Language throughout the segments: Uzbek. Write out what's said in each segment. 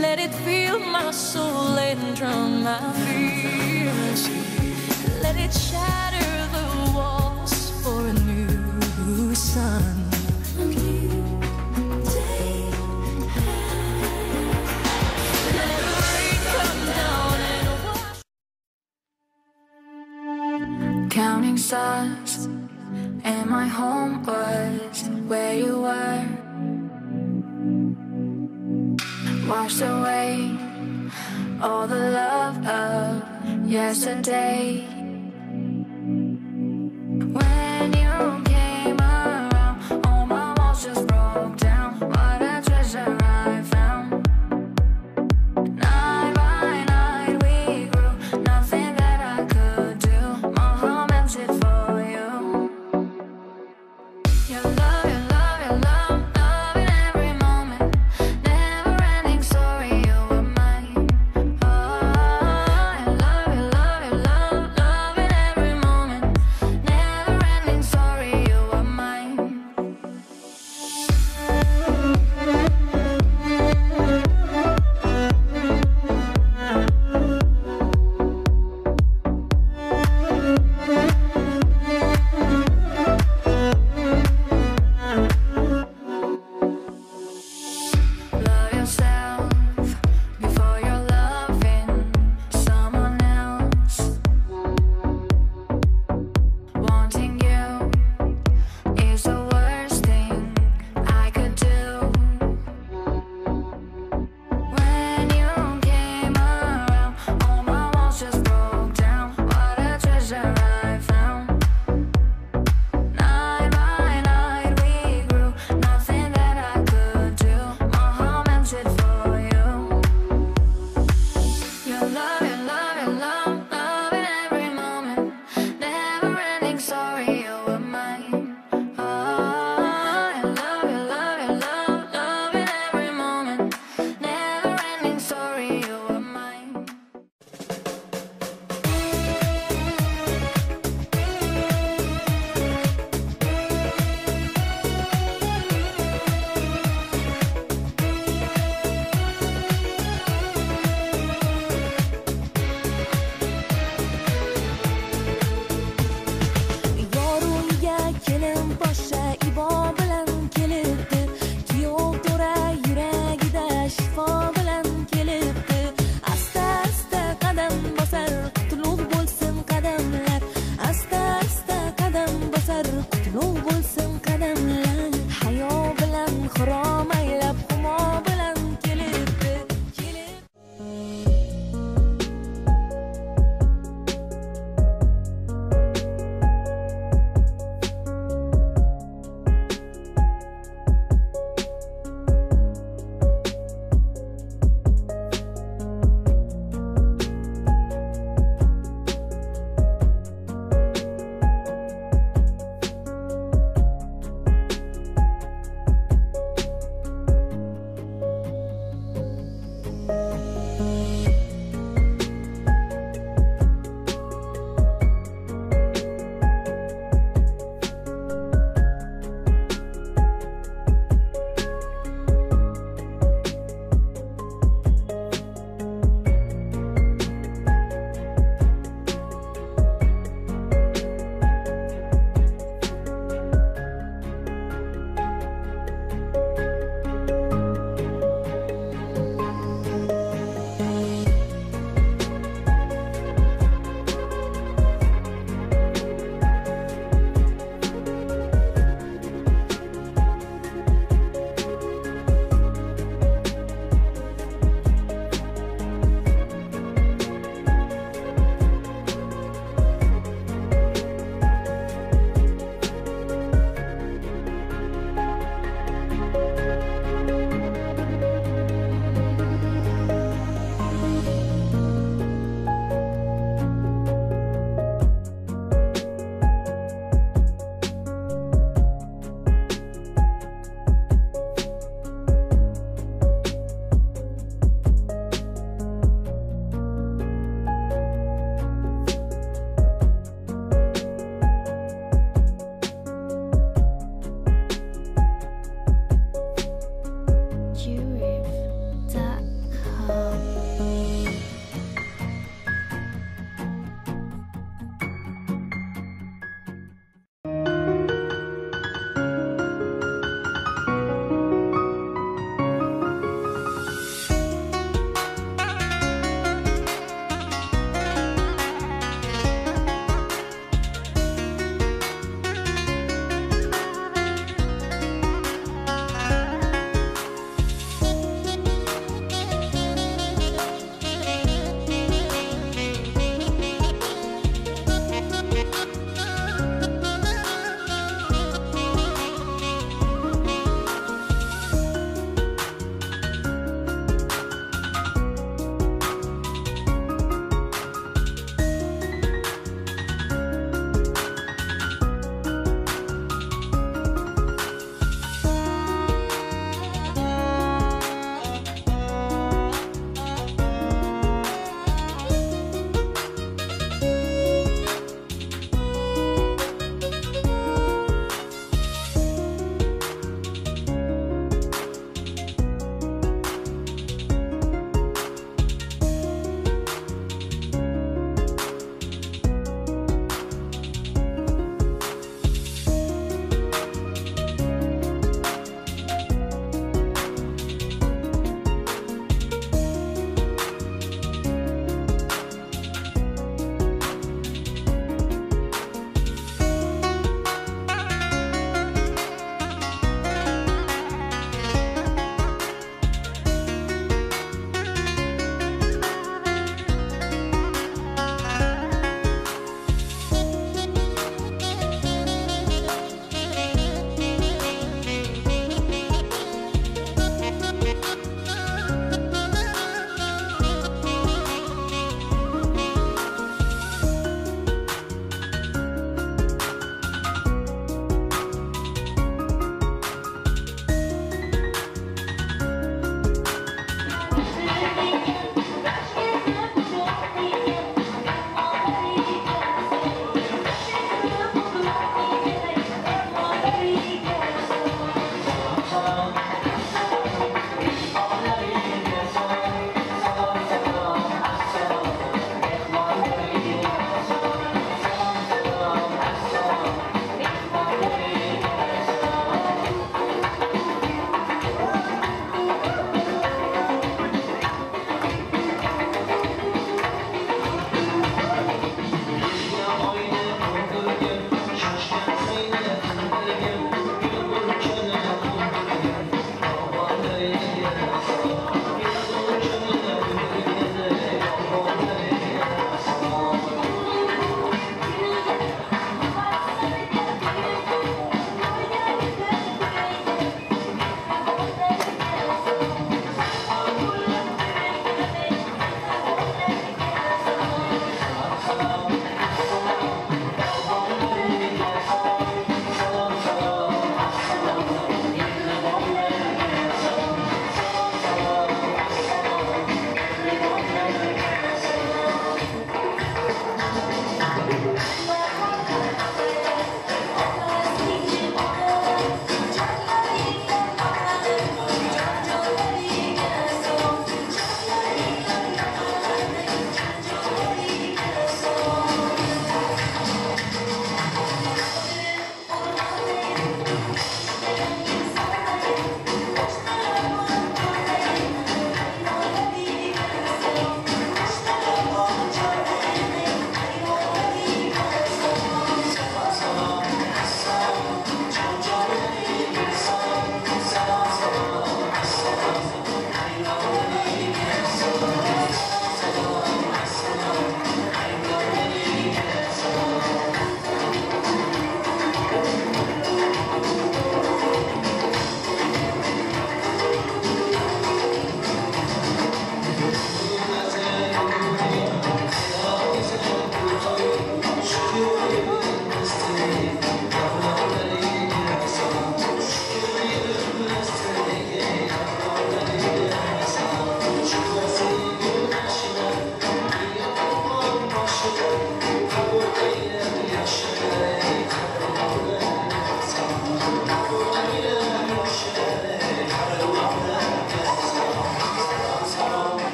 Let it fill my soul and drown my fears. Let it shatter the walls for a new sun. A new day. Let the rain come down and wash. Counting stars, and my home was where you were. Washed away all the love of yesterday. When you came around, all my walls just broke down. What a treasure I found. Night by night we grew, nothing that I could do. My heart melted for you. Your love, your love, your love, love in every moment. Never ending story, you were mine. Oh, your love, your love, your love, love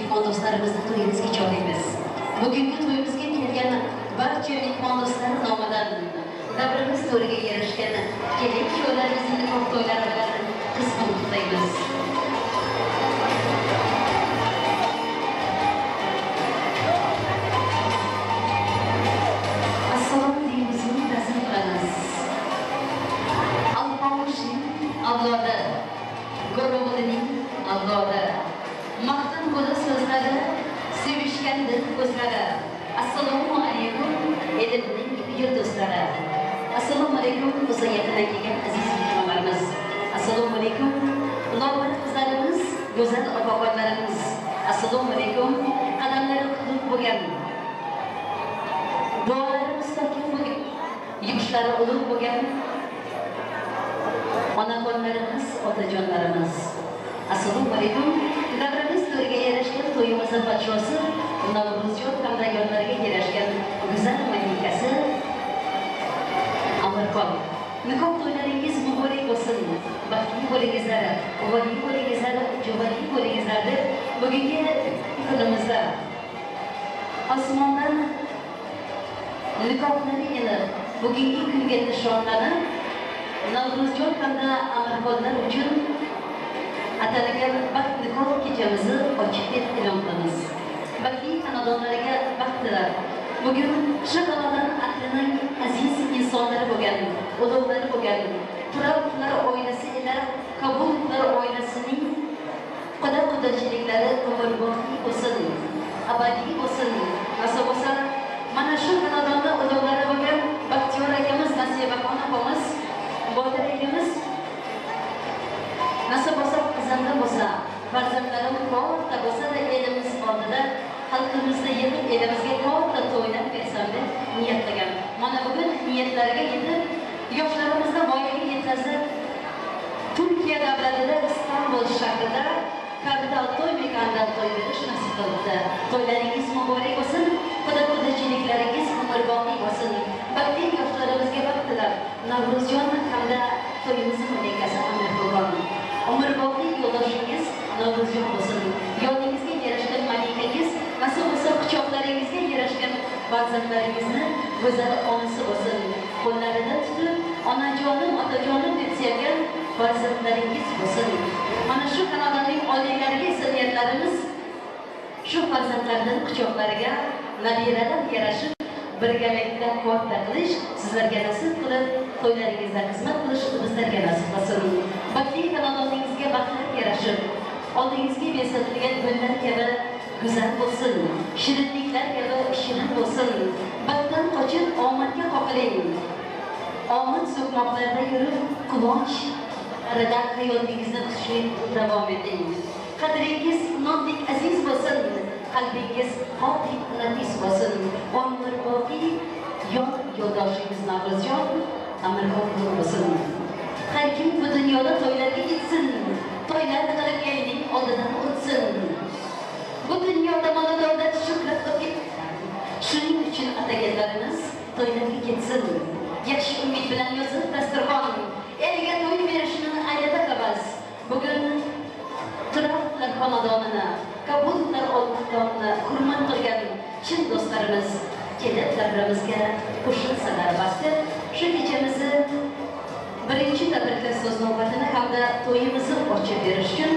mehmon do'stlarimizni to'yimizga chorlaymiz. Bugungi to'yimizga kelgan barcha mehmon do'stlar nomidan davrimiz to'riga yarashgan kelin-kuyovlarimizning nikoh to'ylari bilan qizg'in qutlaymiz. Assalomu alaykum taslim qilamiz. Alpomushning avlodi, Go'ro'g'lining avlodi, maqtan bo'la so'zlari, sevishgandir ko'zlari. Assalomu alaykum elimning yurtdo'stlari. Assalomu alaykum o'zi yaqindan kelgan aziz mehmonlarimiz. Assalomu alaykum uloqlar qizlarimiz, go'zal opa-opalarimiz. Assalomu alaykum qadamlari qutlug' bo'lgan, duolari mustahkam bo'lgan, yumushlari ulug' bo'lgan onaxonlarimiz, otajonlarimiz. Assalomu alaykum davrimiz to'riga yarashgan to'yimiz podshosi Navro'zjon hamda yonlariga yarashgan go'zal malikasi Amirxon. Nikoh to'ylaringiz muborak bo'lsin. Baxtli bo'lingizlar, ovozli bo'lingizlar, juvonli bo'lingizlar deb bugungi kunimizda osmondan nikohlar ila bugungi kunga nishonlanib Navro'zjon hamda Amirxonlar uchun atalgan baxt nikoh kechamizni ochiq deb e'lon qilamiz. Baxtli xonadonlarga baxt tilar. Bugun shu xonadon ahlining aziz insonlari bo'lgan, ulug'lari bo'lgan, Turavlar oilasi ila Qabullar oilasining quda-qudachiliklari umrbodli bo'lsin, abadiy bo'lsin. Nasib bo'lsa, mana shu xonadonda ulug'lari bo'lgan Baxtiyor akamiz, Nasibaxon opamiz, Botir akamiz nasib bo'lsa, qizimda bo'lsa, farzandlarim katta bo'lsa-da elimiz oldida xalqimizda yetib elimizga katta to'ylar bersam deb niyat qilgan. Mana bugun niyatlariga yetib, yoshlarimizni voyaga yetkazib, Turkiya davlatida Istanbul shahrida kapital to'y mekanida to'y berish nasib qildi. To'ylaringiz muborak bo'lsin, quda-qudachiliklaringiz umrbodli bo'lsin. Baxtli yoshlarimizga baxt tilab, Navro'zjon hamda to'yimiz malikasi Amirxon. Umrbodli yo'ldoshingiz Navro'zjon bo'lsin. Yoningizga yarashgan malikangiz, nasib bo'lsa quchoqlaringizga yarashgan farzandlaringizni go'zal onasi bo'lsin. Qo'llarida tutib, onajonim, otajonim deb sevgan farzandlaringiz bo'lsin. Mana shu xonadonning oliylariga esa niyatlarimiz shu farzandlarning quchoqlariga nabiralar yarashib birgalikda katta qilish, sizlarga nasib qilib, to'ylaringizda xizmat qilish bizlarga nasib qilsin. Baxtli xonadoningizga baxtlar yarashib, oldingizga besatilgan gullar kabi go'zal bo'lsin, shirinliklar kabi shirin bo'lsin. Baxtdan qochib omadga qoqiling. Omad so'qmoqlarda yurib, quvonch arada hayotingizni xushlik davom eting. Qadringiz nodlik aziz bo'lsin, qalbingiz xotik nafis bo'lsin. Umrbodli yo'ldoshingiz Navro'zjon Amirxon bo'lsin. Har kim bu dunyoda to'ylarga ketsin, to'ylar qilib elning oldidan o'tsin. Bu dunyoda mol davlat shuhrat topib, shuning uchun ataganlarimiz to'ylarga ketsin. Yaxshi umid bilan yozib dasturxon, elga to'y berishni ayada qabas. Bugun Turavlar xonadonini, Qabullar onaxonini hurmat qilgan chin do'stlarimiz kelib davrimizga qo'shilsalar basti. Shu kechamizni birinchi tabriklash so'z navbatini hamda to'yimizni ochib berish uchun